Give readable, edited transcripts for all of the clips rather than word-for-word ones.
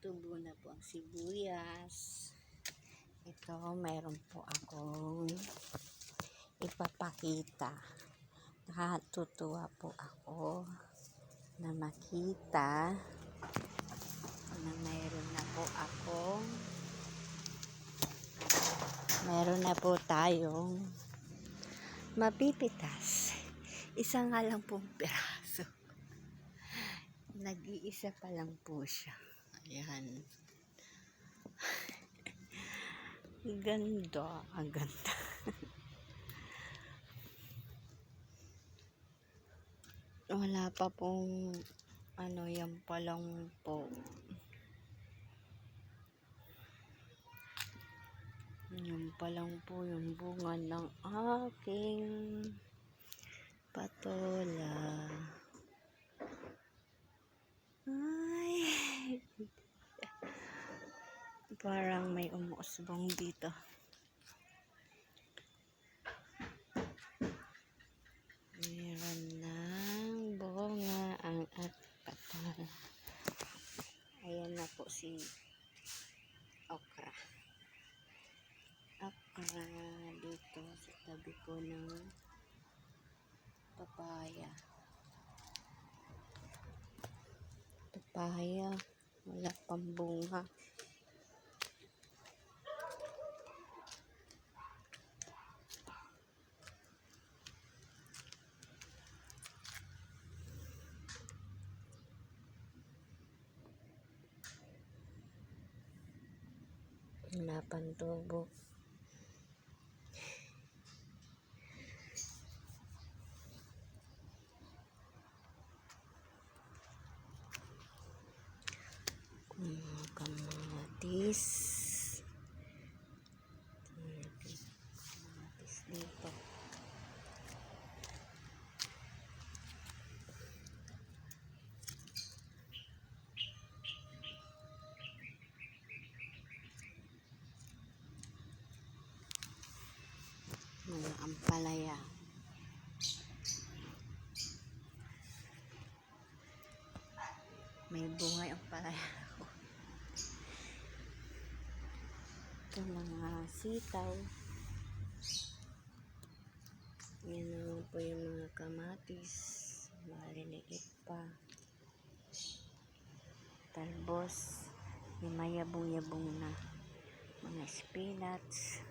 tumutubo na po ang sibuyas. Ito, mayroon po akong ipapakita. Nakatutuwa po ako na makita na mayroon na po tayong mapipitas. Isa nga lang pong piraso. Nag-iisa pa lang po siya. Ayan. Ganda. Ang ganda. Wala pa pong yan pa lang po. Yan pa lang po yung bunga ng aking patola. Ay, parang may umuusbong dito. Meron ng bunga ang ating patola. Ayan na po si okra. Okra dito sa tabi po ng papaya. Papaya, wala pang bunga. Wala pang tubo. Kamatis. Kamatis dito. Mga ampalaya. May bunga yung ampalaya. Ito mga sitaw. Yan naman po yung mga kamatis. Maliliit pa. Talbos. Yung mayabong-yabong na mga spinach.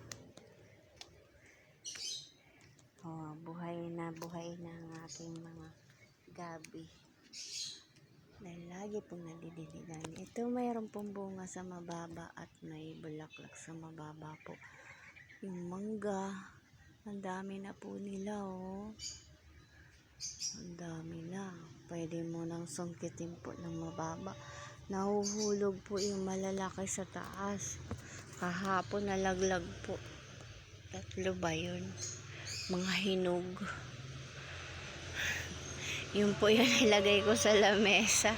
Buhay na ang aking mga gabi. Dahil lagi pong nadidiligan. Ito mayroon pong bunga sa mababa at may bulaklak sa mababa po. Yung mangga, ang dami na po nila Ang dami na. Pwede mo nang sungkitin po ng mababa. Nahuhulog po yung malalaki sa taas. Kahapon nalaglag po. 3 ba yun? Mga hinog. Yung po yung nilagay ko sa lamesa.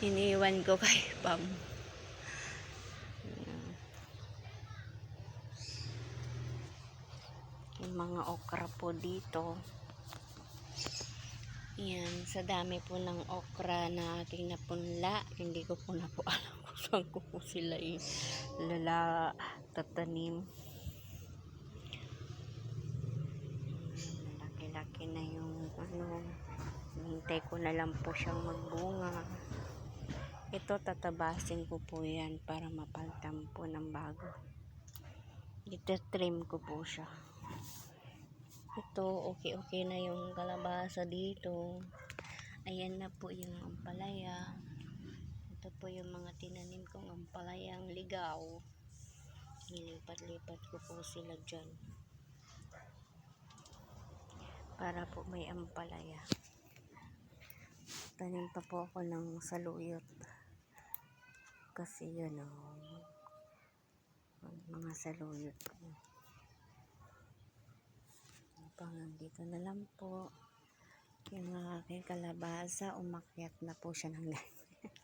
Iniwan ko kay Pam. Yung mga okra po dito. Yan, sa dami po ng okra na aking napunla. Hindi ko po na po alam kung saan ko po sila tatanim. Laki-laki na yung hintay ko na lang po siyang magbunga. Ito tatabasin ko po yan para mapaltam po ng bago. Ito-trim ko po siya. Ito okay na yung kalabasa dito. Ayan na po yung ampalaya. Ito po yung mga tinanim kong ampalayang ligaw. Nilipat-lipat ko po sila dyan para po may ampalaya. Tanim pa po ako ng saluyot kasi yun mga saluyot ko. Dito na lang po yung aking kalabasa. Umakyat na po siya ng ganyan.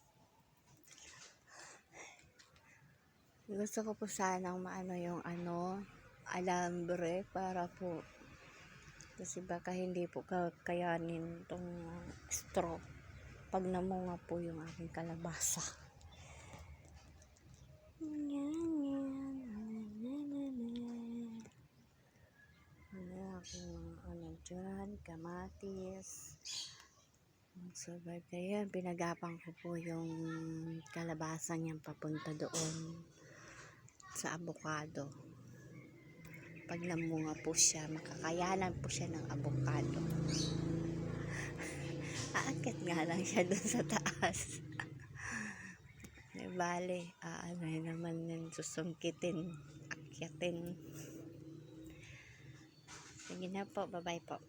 Gusto ko po sanang yung alambre para po kasi baka hindi po kakayanin tong straw pag namunga po yung aking kalabasa. Ano aking mga dyan, kamatis. Mag-survive kaya pinagapang ko po yung kalabasa niyang papunta doon sa avocado. Pag namunga po siya, makakayanan po siya ng avocado. Aakyat nga lang siya doon sa taas. Bale, ano naman yun, susungkitin, akyatin. Sige na po, bye-bye po.